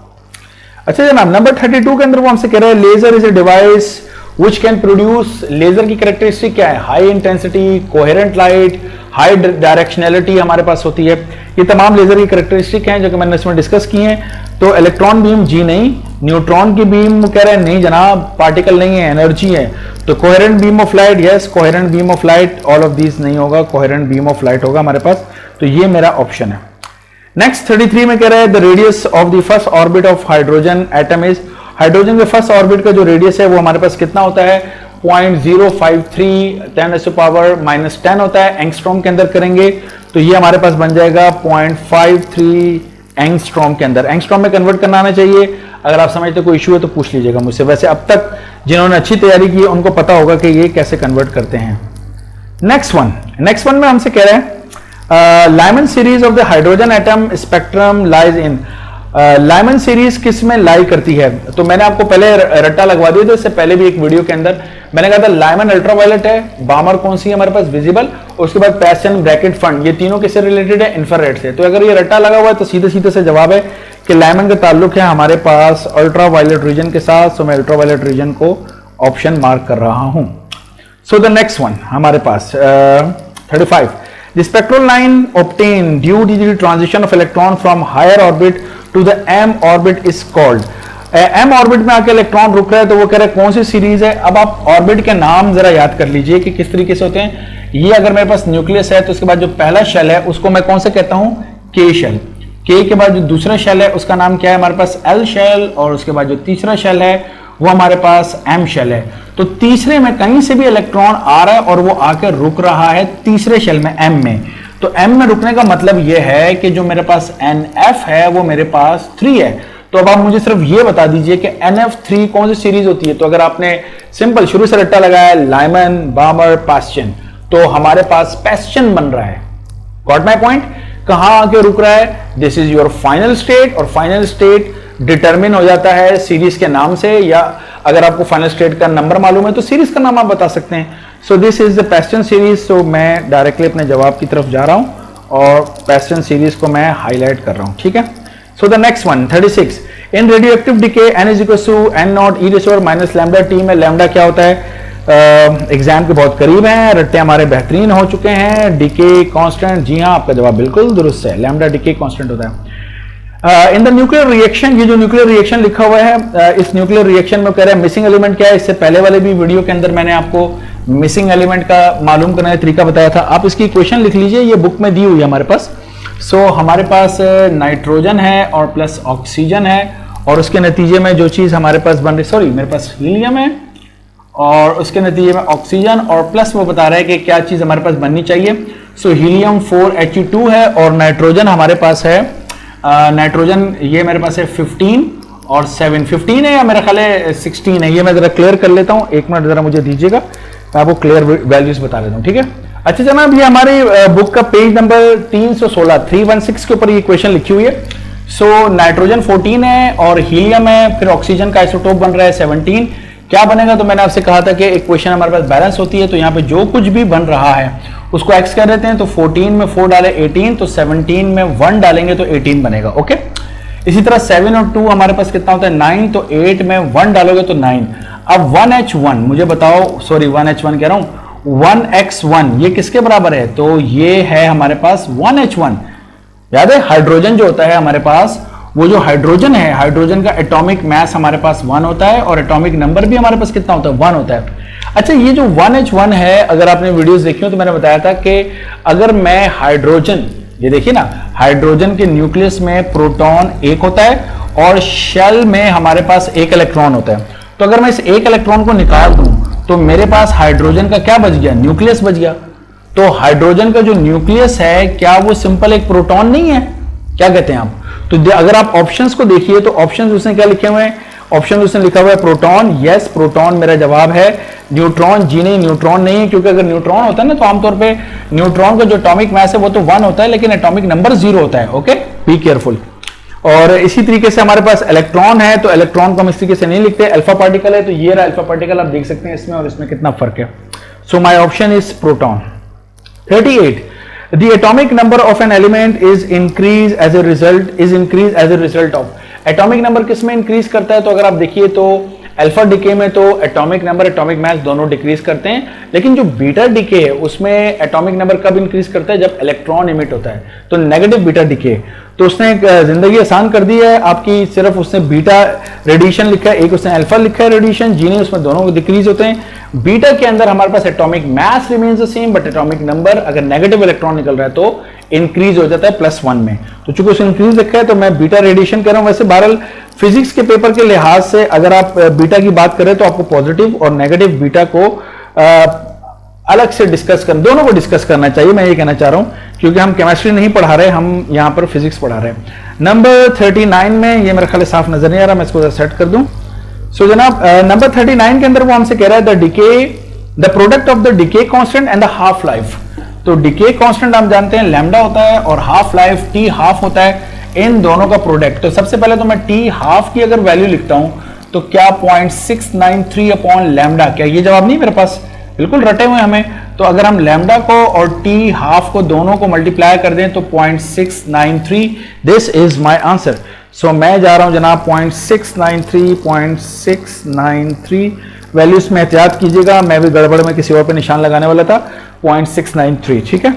अच्छा जनाब, नंबर 32 के अंदर वो हमसे कह रहे हैं laser is a device which can produce, laser की कैरेक्टरिस्टिक क्या है, high intensity, coherent light, high directionality हमारे पास होती है। ये तमाम लेजर की कैरेक्टरिस्टिक हैं जो कि मैंने इसमें डिस्कस की हैं। तो इलेक्ट्रॉन बीम जी नहीं, न्यूट्रॉन की बीम कह रहे हैं नहीं जनाब, पार्टिकल नहीं है, एनर्जी है। तो coherent beam of light, yes coherent beam of light, all of these नहीं होगा, कोहेरेंट बीम ऑफ लाइट होगा हमारे पास। तो ये मेरा ऑप्शन है। नेक्स्ट 33 में कह रहा है the radius of the first orbit of hydrogen atom is, hydrogen के फर्स्ट ऑर्बिट का जो रेडियस है वो हमारे पास कितना होता है, 0.053 10⁻⁻10 होता है। एंगस्ट्रॉम के अंदर करेंगे तो ये हमारे पास बन जाएगा 0.53 एंगस्ट्रॉम के अंदर। एंगस्ट्रॉम में कन्वर्ट करना आना चाहिए, अगर आप समझते कोई इशू है तो पूछ लीजिएगा मुझसे। वैसे अब तक जिन्होंने अच्छी तैयारी की है उनको पता होगा कि ये कैसे कन्वर्ट करते हैं। नेक्स्ट वन में हमसे कह रहे हैं Lyman series of the hydrogen atom spectrum lies in, Lyman series किस में लाई करती है। तो मैंने आपको पहले रट्टा लगवा दिया था, इससे पहले भी एक वीडियो के अंदर मैंने कहा था लाइमन अल्ट्रावायलेट है, बामर कौन सी है हमारे पास, विजिबल, उसके बाद पैसन ब्रैकेट फंड, ये तीनों किससे रिलेटेड है, इंफ्रारेड से। तो अगर ये रट्टा लगा हुआ है तो सीधे सीधे से जवाब है कि लाइमन का ताल्लुक है हमारे पास अल्ट्रावायलेट रीजन के साथ। सो मैं अल्ट्रावायलेट रीजन को ऑप्शन मार्क कर रहा हूं। सो द नेक्स्ट वन हमारे पास 35, the spectral line obtained due to the transition of electron from higher orbit to the m orbit is called, m orbit में आके इलेक्ट्रॉन रुक रहा है तो वो कह रहा है कौन सी सीरीज है। अब आप ऑर्बिट के नाम जरा याद कर लीजिए कि किस तरीके से होते हैं। ये अगर मेरे पास न्यूक्लियस है तो उसके बाद जो पहला शेल है उसको मैं कौन सा कहता हूं, के शेल। के के बाद जो दूसरा शेल है उसका नाम क्या है हमारे पास, एल शेल। और उसके बाद जो तीसरा शेल है वो हमारे पास एम शेल है। तो तीसरे में कहीं से भी इलेक्ट्रॉन आ रहा है और वो आकर रुक रहा है तीसरे शेल में, एम में। तो एम में रुकने का मतलब ये है कि जो मेरे पास NF है वो मेरे पास 3 है। तो अब आप मुझे सिर्फ ये बता दीजिए कि NF3 कौन सी सीरीज होती है। तो अगर आपने सिंपल शुरू से रट्टा लगाया लाइमन, बामर, पास्चन, तो हमारे पास पास्चन बन रहा है। Got my point? कहां आके रुक रहा है, this is your final state. और फाइनल स्टेट डिटरमिन हो जाता है सीरीज के नाम से, या अगर आपको फाइनल स्टेट का नंबर मालूम है तो सीरीज का नाम आप बता सकते हैं। So this is the Paschen series. सो मैं डायरेक्टली अपने जवाब की तरफ जा रहा हूं और पास्चन सीरीज को मैं हाईलाइट कर रहा हूं, ठीक है। So the next one 36, in radioactive decay n is equal to n0 e to minus lambda t में लैम्डा क्या होता है। एग्जाम के बहुत करीब हैं, रट्टे हमारे बेहतरीन हो चुके हैं। डीके कांस्टेंट, जी हाँ आपका जवाब बिल्कुल दुरुस्त है, लैम्डा डीके कांस्टेंट होता है। इन द न्यूक्लियर रिएक्शन, ये जो न्यूक्लियर रिएक्शन लिखा हुआ है, इस न्यूक्लियर रिएक्शन में कह रहा है मिसिंग एलिमेंट क्या है। इससे पहले वाले भी वीडियो के अंदर मैंने आपको मिसिंग एलिमेंट का मालूम करने का तरीका बताया था। आप इसकी इक्वेशन लिख लीजिए, ये बुक में दी हुई है हमारे पास। सो हमारे पास नाइट्रोजन है और प्लस ऑक्सीजन है, और उसके नतीजे में जो चीज हमारे पास बन रही, सॉरी मेरे पास हीलियम है और उसके नतीजे में ऑक्सीजन, और प्लस वो बता रहा है कि क्या चीज हमारे पास बननी चाहिए। सो हीलियम 4He2 है और नाइट्रोजन हमारे पास है, नाइट्रोजन ये मेरे पास है 15 और 7, 15 है या मेरा ख्याल है 16 है। ये मैं जरा क्लियर कर लेता हूं, एक मिनट जरा मुझे दीजिएगा, मैं आपको क्लियर वैल्यूज बता देता हूं, ठीक है। अच्छा जनाब, ये हमारी बुक का पेज नंबर 316 316 के ऊपर ये क्वेश्चन लिखी हुई है। सो नाइट्रोजन 14 है और हीलियम है, फिर ऑक्सीजन का आइसोटोप बन रहा है 17। क्या बनेगा, तो मैंने आपसे कहा था कि एक क्वेश्चन हमारे पास बैलेंस होती है, तो यहाँ पे जो कुछ भी बन रहा है उसको एक्स कर देते हैं। तो 14 में 4 डाले 18, तो 17 में 1 डालेंगे तो 18 बनेगा, ओके। इसी तरह 7 और 2 हमारे पास कितना होता है 9, तो 8 में 1 डालोगे तो 9। अब 1H1 मुझे बताओ, सॉरी 1H1 कह रहा हूं, 1x1 ये किसके बराबर है, तो ये है हमारे पास 1H1। याद है हाइड्रोजन जो होता है हमारे पास, वो जो हाइड्रोजन है, हाइड्रोजन का एटॉमिक मास हमारे पास 1 होता है और एटॉमिक नंबर भी हमारे पास कितना होता है 1 होता है। अच्छा ये जो 1H1 है, अगर आपने वीडियोस देखी हो तो मैंने बताया था कि अगर मैं हाइड्रोजन, ये देखिए ना, हाइड्रोजन के न्यूक्लियस में प्रोटॉन 1 होता है और शेल में हमारे पास 1 इलेक्ट्रॉन होता है। तो अगर मैं इस 1 इलेक्ट्रॉन को निकाल दूं तो मेरे पास हाइड्रोजन का क्या बच गया, न्यूक्लियस बच गया। तो हाइड्रोजन का जो न्यूक्लियस है, क्या वो सिंपल एक प्रोटॉन नहीं है, क्या कहते हैं आप। तो अगर आप ऑप्शंस को देखिए तो ऑप्शंस उसने क्या लिखे हुए हैं, ऑप्शन उसने लिखा हुआ है प्रोटॉन, यस प्रोटॉन मेरा जवाब है। न्यूट्रॉन, जी नहीं न्यूट्रॉन नहीं है, क्योंकि अगर न्यूट्रॉन होता है ना तो आमतौर पे न्यूट्रॉन का जो एटॉमिक मास है वो तो 1 होता है, लेकिन एटॉमिक नंबर 0 होता है, ओके, बी केयरफुल। और इसी तरीके से हमारे पास इलेक्ट्रॉन है, तो इलेक्ट्रॉन को हम इस तरीके से नहीं लिखते, अल्फा पार्टिकल है, तो ये रहा अल्फा पार्टिकल, आप देख सकते हैं इसमें और इसमें कितना फर्क है। So my option is proton. 38, the atomic number of an element is increased as a result of। Atomic number किस में इंक्रीज करता है, तो अगर आप देखिए तो अल्फा डिके में तो एटॉमिक नंबर एटॉमिक मास दोनों डिक्रीज करते हैं, लेकिन जो बीटा डिके है उसमें एटॉमिक नंबर कब इंक्रीज करता है, जब इलेक्ट्रॉन इमिट होता है, तो नेगेटिव बीटा डिके। तो उसने एक जिंदगी आसान कर दी है आपकी, सिर्फ उसने बीटा रेडिएशन लिखा है, एक उसने अल्फा लिखा है रेडिएशन, जी नहीं उसमें दोनों डिक्रीज होते हैं। बीटा के अंदर हमारे पास atomic mass remains the same, but atomic number अगर नेगेटिव इलेक्ट्रॉन निकल रहा है तो इंक्रीज हो जाता है +1 में। तो चूंकि उसने इंक्रीज लिखा है तो मैं बीटा रेडिएशन कर रहा हूं। वैसे बहरहाल फिजिक्स के पेपर के लिहाज से अगर आप बीटा की बात करें तो आपको पॉजिटिव और नेगेटिव बीटा को अलग से डिस्कस कर, दोनों को डिस्कस करना चाहिए, मैं ये कहना चाह रहा हूं, क्योंकि हम केमिस्ट्री नहीं पढ़ा रहे, हम यहां पर फिजिक्स पढ़ा रहे हैं। नंबर 39 में, ये मेरा ख्याल साफ नजर नहीं आ रहा, मैं इसको सेट कर दूं। सो जनाब नंबर 39 के अंदर वो हमसे कह रहा है the product of the decay constant and the half life. तो डिके कांस्टेंट हम जानते हैं लैम्डा होता है और हाफ लाइफ टी हाफ होता है, इन दोनों का प्रोडक्ट। तो सबसे पहले तो मैं टी हाफ की अगर वैल्यू लिखता हूं तो क्या 0.693 अपॉन लैम्डा, क्या ये जवाब नहीं मेरे पास, बिल्कुल रटे हुए हमें। तो अगर हम लैम्डा को और टी हाफ को दोनों को मल्टीप्लाई कर दें तो 0.693, दिस इज माय आंसर। सो मैं जा रहा हूं जनाब 0.693 वैल्यूज में एहतियात कीजिएगा, मैं भी गड़बड़ में किसी और पे निशान लगाने वाला था, 0.693, ठीक है।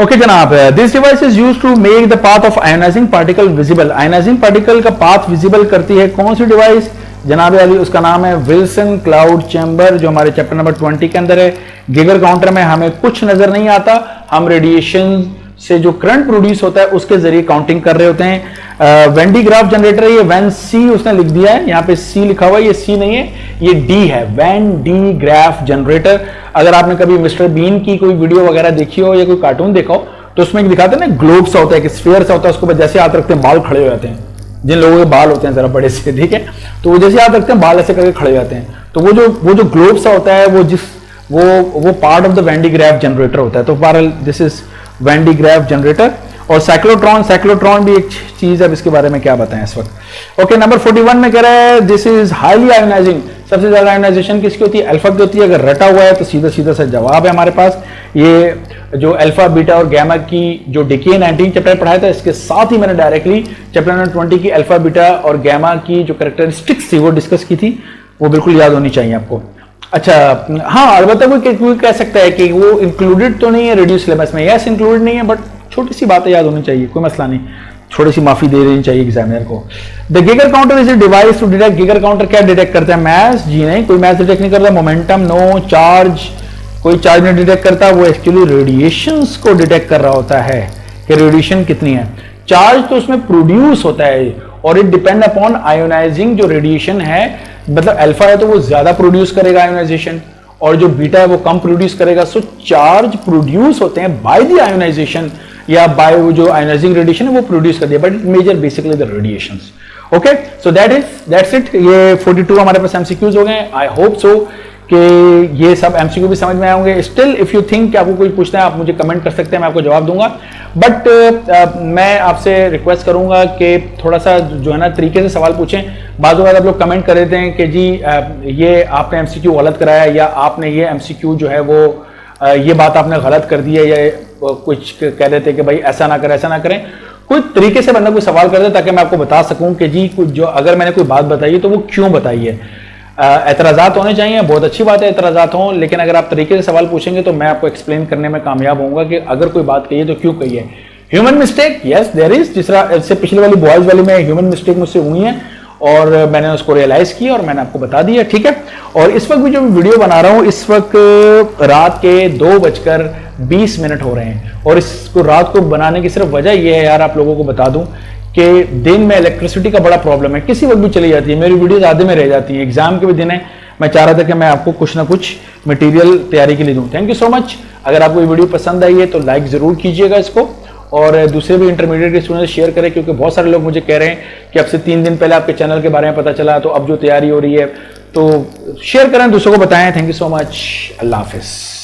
ओके जनाब, this device is used to make the path of ionising particle visible. Ionising particle का पाथ विजिबल करती है कौन सी डिवाइस जनाब अली, उसका नाम है विल्सन क्लाउड चैम्बर, जो हमारे चैप्टर नंबर 20 के अंदर है। गीगर काउंटर में हमें कुछ नजर नहीं आता, हम रेडिएशन से जो करंट प्रोड्यूस होता है उसके जरिए काउंटिंग कर रहे होते हैं। वेन डी ग्राफ जनरेटर, ये वैन सी उसने लिख दिया है, यहाँ पे सी लिखा हुआ है, ये सी नहीं है, ये डी है, वैन डी ग्राफ जनरेटर। अगर आपने कभी मिस्टर बीन की कोई वीडियो वगैरह देखी हो या कोई कार्टून देखा हो तो उसमें दिखाते हैं ना, ग्लोब सा होता है, एक स्फीयर सा होता है, उसके ऊपर जैसे हाथ रखते हैं बाल खड़े हो जाते हैं, जिन लोगों के बाल होते हैं जरा बड़े से, ठीक है, तो वो जैसे हाथ रखते हैं बाल ऐसे करके खड़े हो जाते हैं, तो वो जो ग्लोब सा होता है वो part of the Van de Graaff generator होता है। तो बहरहाल this is Van de Graaff generator. और साइक्लोट्रॉन भी एक चीज है, अब इसके बारे में क्या बताएं इस वक्त। ओके, नंबर 41 में कह रहा है दिस इज हाईली आयोनाइजिंग। सबसे ज्यादा आयोनाइजेशन किसकी होती है? अल्फा की होती है। अगर रटा हुआ है तो सीधा सीधा सा जवाब है हमारे पास। ये जो अल्फा बीटा और गैमा की जो डिके 19 चैप्टर पढ़ाया था, इसके साथ ही मैंने डायरेक्टली चैप्टर नंबर 20 की अल्फा बीटा और गैमा की जो कैरेक्टरिस्टिक्स थी वो डिस्कस की थी, वो बिल्कुल याद होनी चाहिए आपको। अच्छा, हाँ, अलबत्ता कोई कह सकता है कि वो इंक्लूडेड तो नहीं है रेडियो सिलेबस में। यस, इंक्लूडेड नहीं है, बट छोटी सी बातें याद होनी चाहिए, कोई मसला नहीं, छोटी सी माफी दे देनी चाहिए एग्जामिनर को। The Geiger counter is a device to detect. Geiger counter क्या डिटेक्ट करता है? मैस? जी नहीं, कोई मैस डिटेक्ट नहीं करता। मोमेंटम? नो। चार्ज? कोई चार्ज नहीं डिटेक्ट करता। वो एक्चुअली रेडिएशंस को डिटेक्ट कर रहा होता है कि रेडिएशन कितनी है। चार्ज तो उसमें प्रोड्यूस होता है और इट डिपेंड अपॉन आयोनाइजिंग जो रेडिएशन है, मतलब अल्फा है तो वो ज्यादा प्रोड्यूस करेगा आयोनाइजेशन, और जो बीटा है वो कम प्रोड्यूस करेगा। सो चार्ज प्रोड्यूस होते हैं बाय द आयोनाइजेशन या बाय जो आयोनाइजिंग रेडिएशन है वो प्रोड्यूस करती है, but it measure basically the radiations. Okay, so that's it. ये 42 हमारे पास एमसीक्यूज हो गए। आई होप सो कि ये सब एमसीक्यू भी समझ में आए होंगे। स्टिल इफ यू थिंक कि आपको कोई पूछना है, आप मुझे कमेंट कर सकते हैं, मैं आपको जवाब दूंगा। बट मैं आपसे रिक्वेस्ट करूंगा कि थोड़ा सा जो है ना तरीके से सवाल पूछें। बाज़ आप लोग कमेंट कर देते हैं कि जी ये आपने एमसीक्यू गलत कराया, या आपने ये एमसीक्यू जो है वो ये बात आपने गलत कर दी है, या कुछ कह देते हैं कि भाई ऐसा ना करें, ऐसा ना करें। कोई तरीके से बंदा कोई सवाल कर दे ताकि मैं आपको बता सकूं कि जी जो अगर मैंने कोई बात बताई है तो वो क्यों बताई है। एतराज़ात होने चाहिए, बहुत अच्छी बात है एतराज़ात हों, लेकिन अगर आप तरीके से सवाल पूछेंगे तो मैं आपको एक्सप्लेन करने में कामयाब होऊंगा कि अगर कोई बात कही है तो क्यों कही है। Human mistake, yes there is. जिस तरह इससे पिछले वाली बॉयज वाली में ह्यूमन मिस्टेक मुझसे हुई है और मैंने उसको रियलाइज किया और मैंने आपको बता दिया, ठीक है। और इस वक्त भी जो वीडियो बना रहा हूं, इस वक्त रात के 2:20 हो रहे हैं, और इसको रात को बनाने की सिर्फ वजह यह है यार, आप लोगों को बता दूं कि दिन में इलेक्ट्रिसिटी का बड़ा प्रॉब्लम है, किसी वक्त भी चली जाती है, मेरी वीडियोस आधे में रह जाती हैं। एग्जाम के भी दिन है, मैं चाह रहा था कि मैं आपको कुछ ना कुछ मटेरियल तैयारी के लिए दूं। Thank you so much. अगर आपको ये वीडियो पसंद आई है तो लाइक जरूर कीजिएगा इसको, और दूसरे भी इंटरमीडिएट के स्टूडेंट शेयर करें, क्योंकि बहुत सारे लोग मुझे कह रहे हैं कि अब से 3 दिन पहले आपके चैनल के बारे में पता चला, तो अब जो तैयारी हो रही है, तो शेयर करें, दूसरों को बताएं। Thank you so much. Allah Hafiz.